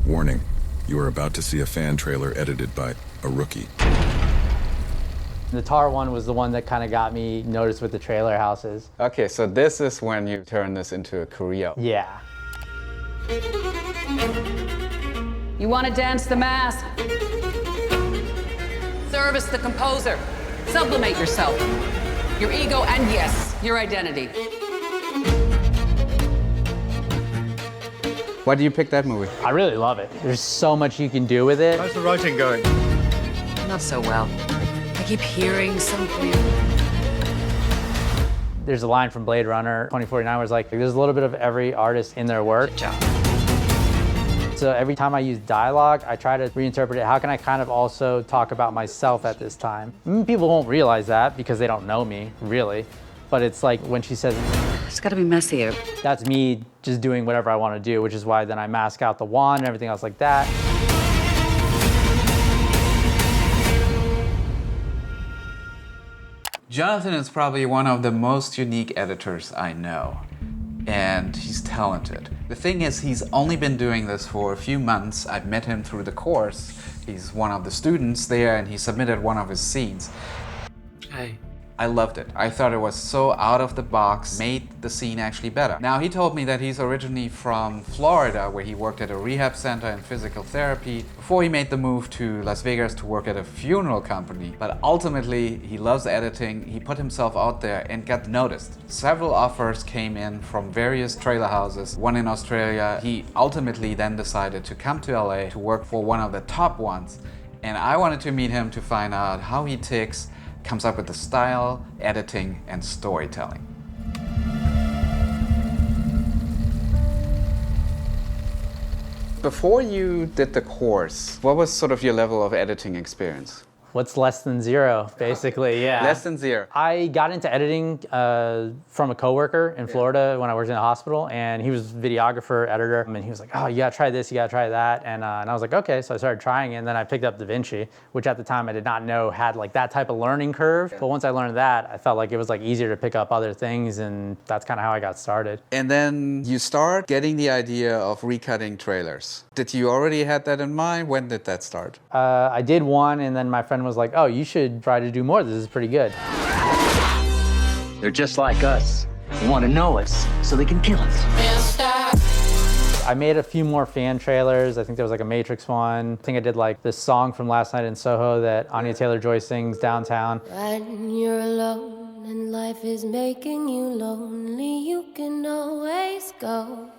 Warning, you are about to see a fan trailer edited by a rookie. The tar one was the one that kind of got me noticed with the trailer houses. Okay, so this is when you turn this into a career. Yeah. You want to dance the mask? Service the composer. Sublimate yourself. Your ego and, yes, your identity. Why do you pick that movie? I really love it. There's so much you can do with it. How's the writing going? Not so well. I keep hearing something. There's a line from Blade Runner 2049 where it's like, there's a little bit of every artist in their work. Good job. So every time I use dialogue, I try to reinterpret it. How can I kind of also talk about myself at this time? People won't realize that because they don't know me, really. But it's like when she says, It's got to be messier. that's me just doing whatever I want to do, which is why then I mask out the wand and everything else like that. Jonathan is probably one of the most unique editors I know, and he's talented. The thing is, he's only been doing this for a few months. I've met him through the course. He's one of the students there, and he submitted one of his scenes. Hey. I loved it. I thought it was so out of the box, made the scene actually better. Now, he told me that he's originally from Florida, where he worked at a rehab center in physical therapy before he made the move to Las Vegas to work at a funeral company. But ultimately, he loves editing. He put himself out there and got noticed. Several offers came in from various trailer houses, one in Australia. He ultimately then decided to come to LA to work for one of the top ones. And I wanted to meet him to find out how he ticks, comes up with the style, editing, and storytelling. Before you did the course, what was sort of your level of editing experience? What's less than zero, basically, yeah. Less than zero. I got into editing from a coworker in Florida when I worked in a hospital, and he was videographer, editor, and he was like, oh, you gotta try this, you gotta try that, and I was like, okay, so I started trying it, and then I picked up DaVinci, which at the time I did not know had like that type of learning curve, but once I learned that, I felt like it was like easier to pick up other things, and that's kind of how I got started. And then you start getting the idea of recutting trailers. Did you already had that in mind? When did that start? I did one, and then my friend was like, oh, you should try to do more. This is pretty good. They're just like us. They want to know us so they can kill us. I made a few more fan trailers. I think there was like a Matrix one. I think I did like this song from Last Night in Soho that Anya Taylor-Joy sings downtown. When you're alone and life is making you lonely, you can always go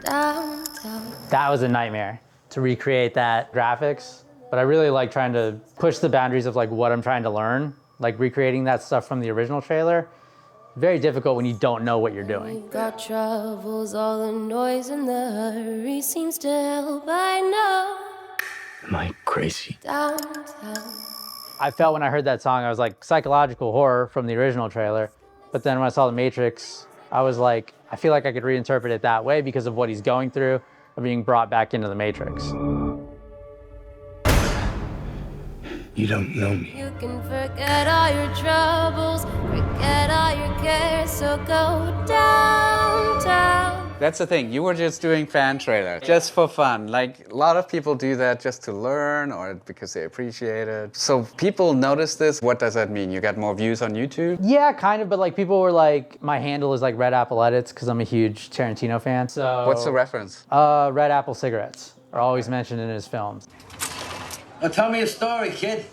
downtown. That was a nightmare to recreate that graphics. But I really like trying to push the boundaries of like what I'm trying to learn, like recreating that stuff from the original trailer. Very difficult when you don't know what you're doing. You've got troubles, all the noise and the hurry seems to help, I know. Am I crazy? Downtown. I felt when I heard that song, I was like psychological horror from the original trailer. But then when I saw The Matrix, I was like, I feel like I could reinterpret it that way because of what he's going through of being brought back into the Matrix. You don't know me. You can forget all your troubles, forget all your cares, so go downtown. That's the thing, you were just doing fan trailers, just for fun. Like, a lot of people do that just to learn or because they appreciate it. So people notice this, what does that mean? You got more views on YouTube? Yeah, kind of, but like people were like, my handle is like Red Apple Edits because I'm a huge Tarantino fan. So What's the reference? Red Apple cigarettes are always mentioned in his films. Well, tell me a story, kid.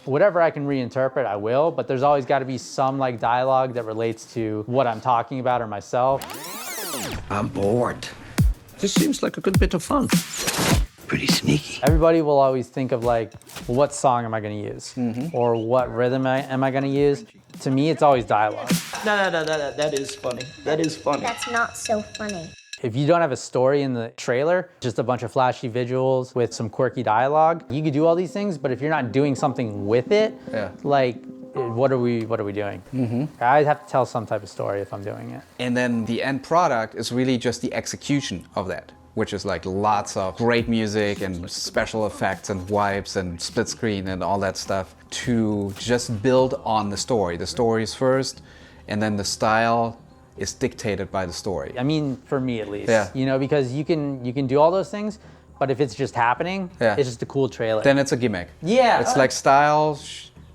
Whatever I can reinterpret, I will, but there's always got to be some like dialogue that relates to what I'm talking about or myself. I'm bored. This seems like a good bit of fun. Pretty sneaky. Everybody will always think of like, well, what song am I going to use? Or what rhythm am I going to use? To me, it's always dialogue. No, that is funny. That is funny. That's not so funny. If you don't have a story in the trailer, just a bunch of flashy visuals with some quirky dialogue, you could do all these things, but if you're not doing something with it, like, what are we doing? I have to tell some type of story if I'm doing it. And then the end product is really just the execution of that, which is like lots of great music and special effects and wipes and split screen and all that stuff to just build on the story. The story is first, and then the style is dictated by the story. I mean, for me at least, Yeah. you know, because you can do all those things, but if it's just happening, Yeah. it's just a cool trailer. Then it's a gimmick. Yeah. It's like style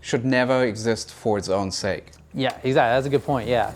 should never exist for its own sake. Yeah, exactly. That's a good point. Yeah.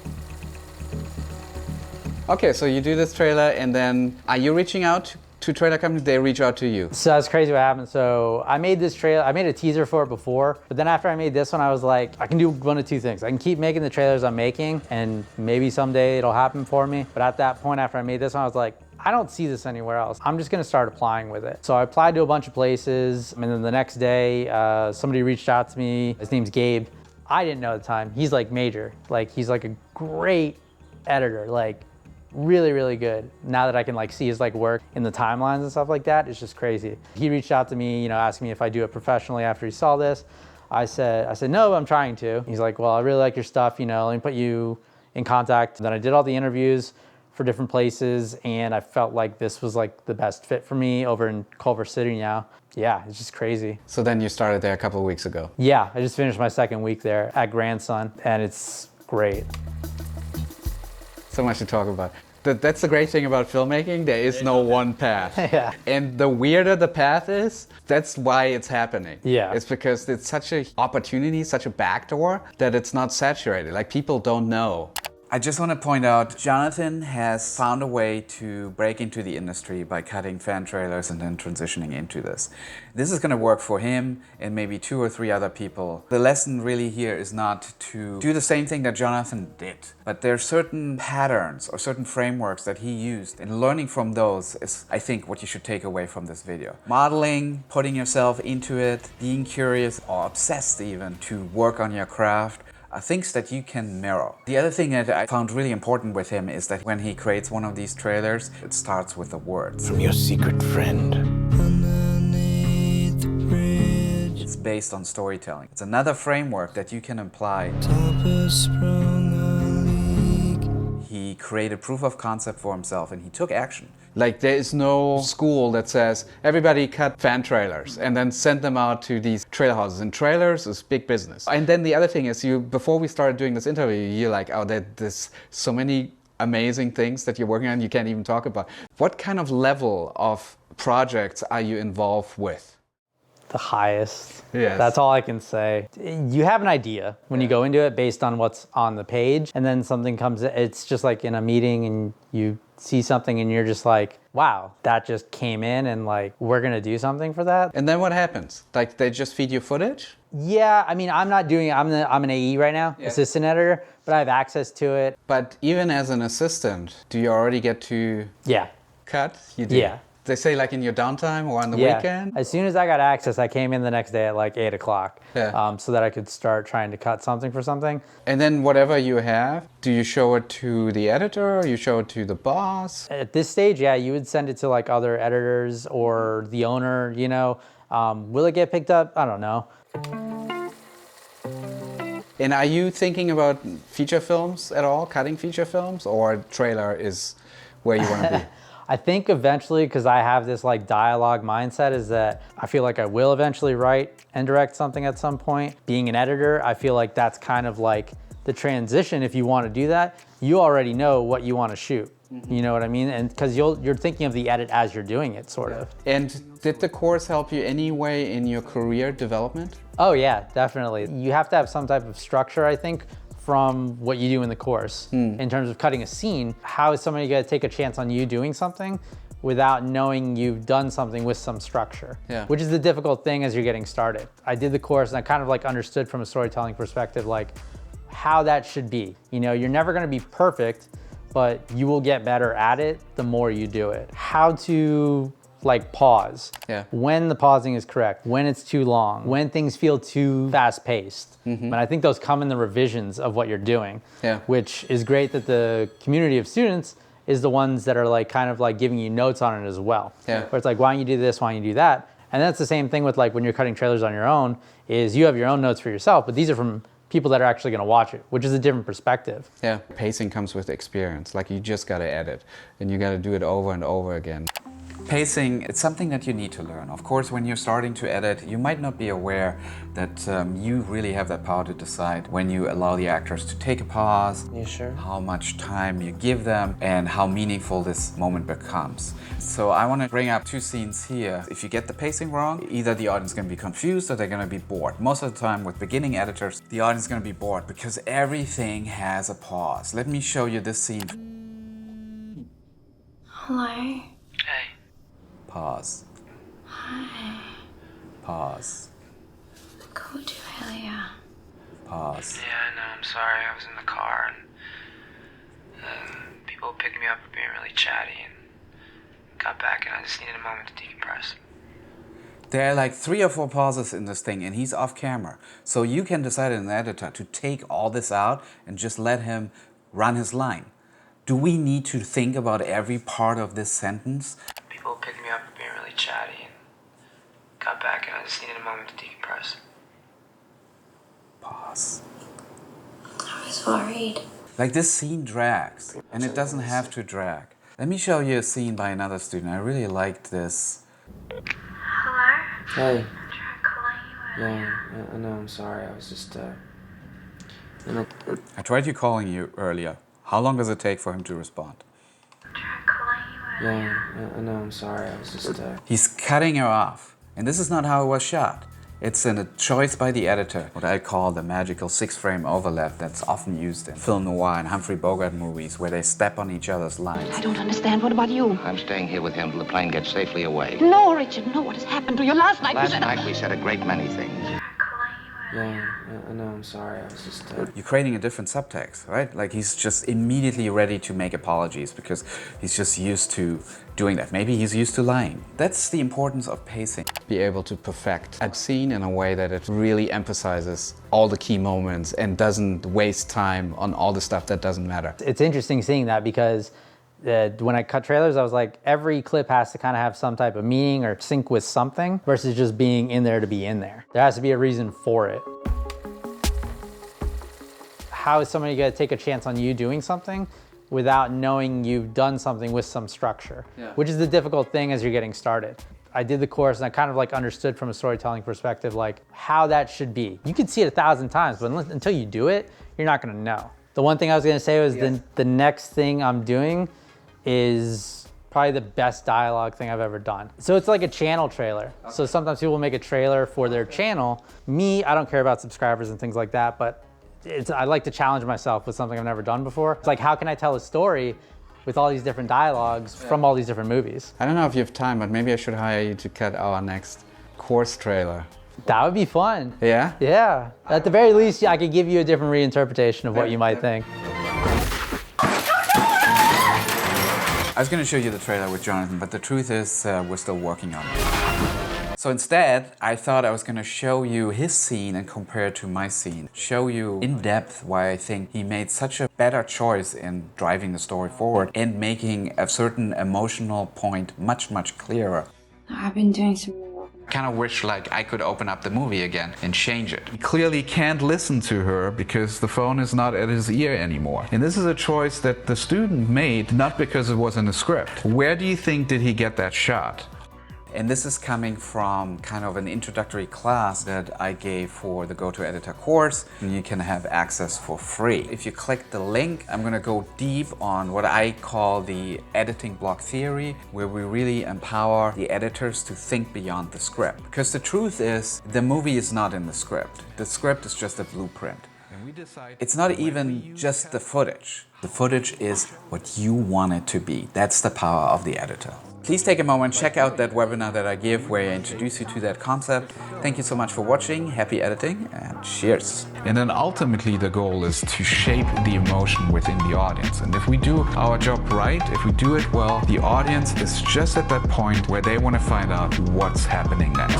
Okay, so you do this trailer, and then are you reaching out to trailer companies? They reach out to you. So that's crazy what happened. So I made this trailer, I made a teaser for it before, but then after I made this one, I was like, I can do one of two things. I can keep making the trailers I'm making, and maybe someday it'll happen for me. But at that point, after I made this one, I was like, I don't see this anywhere else. I'm just gonna start applying with it. So I applied to a bunch of places, and then the next day, somebody reached out to me. His name's Gabe. I didn't know at the time. He's like major. Like, he's like a great editor. Like, really, really good. Now that I can like see his like work in the timelines and stuff like that, it's just crazy. He reached out to me, you know, asking me if I do it professionally after he saw this. I said, no, I'm trying to. He's like, well, I really like your stuff, you know, let me put you in contact. Then I did all the interviews for different places, and I felt like this was like the best fit for me over in Culver City now. Yeah, it's just crazy. So then you started there a couple of weeks ago. Yeah, I just finished my second week there at Grandson, and it's great. So much to talk about. That's the great thing about filmmaking. There is no one path. Yeah. And the weirder the path is, that's why it's happening. Yeah. It's because it's such an opportunity, such a backdoor, that it's not saturated. Like, people don't know. I just want to point out, Jonathan has found a way to break into the industry by cutting fan trailers and then transitioning into this. This is going to work for him and maybe 2 or 3 other people. The lesson really here is not to do the same thing that Jonathan did, but there are certain patterns or certain frameworks that he used, and learning from those is, I think, what you should take away from this video. Modeling, putting yourself into it, being curious or obsessed even to work on your craft, are things that you can mirror. The other thing that I found really important with him is that when he creates one of these trailers, it starts with the words. From your secret friend. It's based on storytelling. It's another framework that you can apply. He created proof of concept for himself, and he took action. Like, there is no school that says, everybody cut fan trailers and then send them out to these trailer houses. And trailers is big business. And then the other thing is, before we started doing this interview, you're like, oh, there's so many amazing things that you're working on you can't even talk about. What kind of level of projects are you involved with? The highest. Yes. That's all I can say. You have an idea when you go into it based on what's on the page, and then something comes, it's just like in a meeting and you see something and you're just like, wow, that just came in, and like, we're gonna do something for that. And then what happens? Like, they just feed you footage? Yeah, I mean, I'm not doing it. I'm an AE right now, assistant editor, but I have access to it. But even as an assistant, do you already get to cut? You do? Yeah. They say like in your downtime or on the weekend? As soon as I got access, I came in the next day at like 8 o'clock so that I could start trying to cut something for something. And then whatever you have, do you show it to the editor or you show it to the boss? At this stage, yeah, you would send it to like other editors or the owner, you know. Will it get picked up? I don't know. And are you thinking about feature films at all, cutting feature films, or trailer is where you want to be? I think eventually, because I have this like dialogue mindset, is that I feel like I will eventually write and direct something at some point. Being an editor, I feel like that's kind of like the transition. If you want to do that, you already know what you want to shoot. You know what I mean? And because you're thinking of the edit as you're doing it, sort of. And did the course help you any way in your career development? Oh yeah, definitely. You have to have some type of structure, I think, from what you do in the course. In terms of cutting a scene, how is somebody gonna take a chance on you doing something without knowing you've done something with some structure? Which is the difficult thing as you're getting started. I did the course and I kind of like understood from a storytelling perspective, like how that should be. You know, you're never gonna be perfect, but you will get better at it the more you do it. How to like pause, when the pausing is correct, when it's too long, when things feel too fast-paced. And I think those come in the revisions of what you're doing, which is great that the community of students is the ones that are like kind of like giving you notes on it as well. Where it's like, why don't you do this, why don't you do that? And that's the same thing with like when you're cutting trailers on your own, is you have your own notes for yourself, but these are from people that are actually gonna watch it, which is a different perspective. Pacing comes with experience. Like, you just gotta edit and you gotta do it over and over again. Pacing, it's something that you need to learn. Of course, when you're starting to edit, you might not be aware that you really have that power to decide when you allow the actors to take a pause, You sure? how much time you give them, and how meaningful this moment becomes. So I want to bring up two scenes here. If you get the pacing wrong, either the audience is going to be confused or they're going to be bored. Most of the time with beginning editors, the audience is going to be bored because everything has a pause. Let me show you this scene. Hello. Hey. Pause. Hi. Pause. I called you earlier. Pause. Yeah, I know. I'm sorry. I was in the car and people picked me up for being really chatty and got back and I just needed a moment to decompress. There are like 3 or 4 pauses in this thing and he's off camera. So you can decide as an editor to take all this out and just let him run his line. Do we need to think about every part of this sentence? People picked me up for being really chatty and got back and I just needed a moment to decompress. Pause. I was worried. Like this scene drags and it doesn't have to drag. Let me show you a scene by another student. I really liked this. Hello? Hey. I tried calling you earlier. Yeah, I know. I'm sorry. I was just I tried calling you earlier. How long does it take for him to respond? I tried calling you earlier. I know. I'm sorry. I was just He's cutting her off. And this is not how it was shot. It's a choice by the editor, what I call the magical 6-frame overlap that's often used in film noir and Humphrey Bogart movies where they step on each other's lines. I don't understand. What about you? I'm staying here with him till the plane gets safely away. No, Richard, no. What has happened to you last night? Last night we said a great many things. I tried calling you earlier. I know. I'm sorry. I was just You're creating a different subtext, right? Like he's just immediately ready to make apologies because he's just used to doing that. Maybe he's used to lying. That's the importance of pacing. Be able to perfect a scene in a way that it really emphasizes all the key moments and doesn't waste time on all the stuff that doesn't matter. It's interesting seeing that because when I cut trailers, I was like, every clip has to kind of have some type of meaning or sync with something versus just being in there to be in there. There has to be a reason for it. How is somebody going to take a chance on you doing something without knowing you've done something with some structure, which is the difficult thing as you're getting started. I did the course and I kind of like understood from a storytelling perspective, like how that should be. You can see it 1,000 times, but until you do it, you're not gonna know. The one thing I was gonna say was the next thing I'm doing is probably the best dialogue thing I've ever done. So it's like a channel trailer. Okay. So sometimes people make a trailer for their channel. Me, I don't care about subscribers and things like that, but I like to challenge myself with something I've never done before. It's like, how can I tell a story with all these different dialogues from all these different movies? I don't know if you have time, but maybe I should hire you to cut our next course trailer. That would be fun. Yeah? Yeah. At the very least, I could give you a different reinterpretation of what you might think. I was going to show you the trailer with Jonathan, but the truth is we're still working on it. So instead, I thought I was going to show you his scene and compare it to my scene. Show you in depth why I think he made such a better choice in driving the story forward and making a certain emotional point much, much clearer. I've been doing some more. Kind of wish like I could open up the movie again and change it. He clearly can't listen to her because the phone is not at his ear anymore. And this is a choice that the student made, not because it was in the script. Where do you think did he get that shot? And this is coming from kind of an introductory class that I gave for the Go-To-Editor course, and you can have access for free. If you click the link, I'm gonna go deep on what I call the editing block theory, where we really empower the editors to think beyond the script. Because the truth is, the movie is not in the script. The script is just a blueprint. It's not even just the footage. The footage is what you want it to be. That's the power of the editor. Please take a moment, check out that webinar that I give where I introduce you to that concept. Thank you so much for watching, happy editing, and cheers. And then ultimately the goal is to shape the emotion within the audience. And if we do our job right, if we do it well, the audience is just at that point where they want to find out what's happening next.